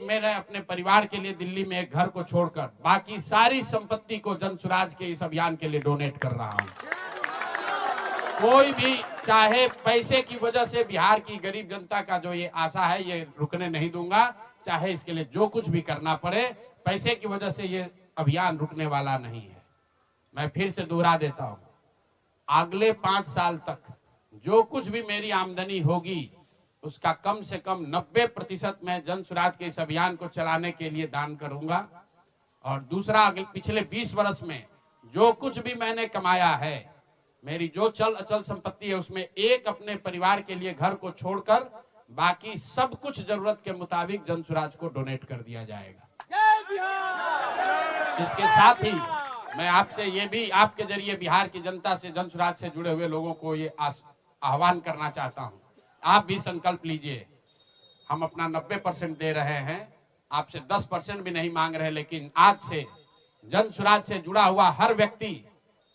मेरे अपने परिवार के लिए दिल्ली में एक घर को छोड़कर बाकी सारी संपत्ति को जन सुराज के इस अभियान के लिए डोनेट कर रहा हूं। कोई भी चाहे पैसे की वजह से बिहार की गरीब जनता का जो ये आशा है ये रुकने नहीं दूंगा, चाहे इसके लिए जो कुछ भी करना पड़े, पैसे की वजह से ये अभियान रुकने वाला नहीं है। मैं फिर से दोहरा देता हूं, अगले 5 साल तक जो कुछ भी मेरी आमदनी होगी उसका कम से कम 90% मैं जन सुराज के इस अभियान को चलाने के लिए दान करूंगा। और दूसरा, अगले पिछले 20 वर्ष में जो कुछ भी मैंने कमाया है, मेरी जो चल अचल संपत्ति है, उसमें एक अपने परिवार के लिए घर को छोड़कर बाकी सब कुछ जरूरत के मुताबिक जन सुराज को डोनेट कर दिया जाएगा। इसके साथ ही मैं आपसे ये भी आपके जरिए बिहार की जनता से, जन सुराज से जुड़े हुए लोगों को ये आह्वान करना चाहता हूं, आप भी संकल्प लीजिए। हम अपना 90% दे रहे हैं, आपसे 10% भी नहीं मांग रहे, लेकिन आज से जन सुराज से जुड़ा हुआ हर व्यक्ति,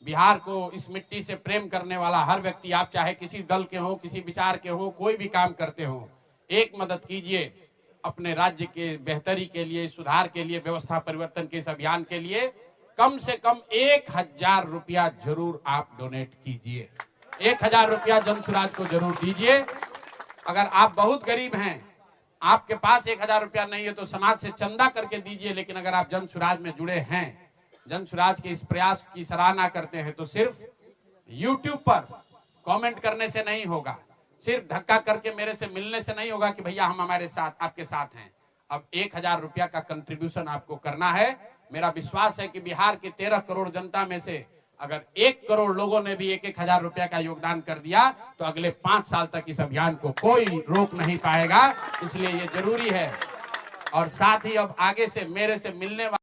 बिहार को इस मिट्टी से प्रेम करने वाला हर व्यक्ति, आप चाहे किसी दल के हो, किसी विचार के हो, कोई भी काम करते हो, एक मदद कीजिए अपने राज्य के बेहतरी के लिए, सुधार के लिए, व्यवस्था परिवर्तन के इस अभियान के लिए। कम से कम 1000 रुपया जरूर आप डोनेट कीजिए, 1000 रुपया जन सुराज को जरूर दीजिए। अगर आप बहुत गरीब हैं, आपके पास 1000 रुपया नहीं है, तो समाज से चंदा करके दीजिए। लेकिन अगर आप जन सुराज में जुड़े हैं, जन सुराज के इस प्रयास की सराहना करते हैं, तो सिर्फ YouTube पर कमेंट करने से नहीं होगा, सिर्फ धक्का करके मेरे से मिलने से नहीं होगा कि भैया हम हमारे साथ, आपके साथ हैं। अब 1000 रुपया का कंट्रीब्यूशन आपको करना है। मेरा विश्वास है कि बिहार की 13 करोड़ जनता में से अगर 1 करोड़ लोगों ने भी 1-1000 रुपया का योगदान कर दिया, तो अगले 5 साल तक इस अभियान को कोई रोक नहीं पाएगा। इसलिए ये जरूरी है। और साथ ही अब आगे से मेरे से मिलने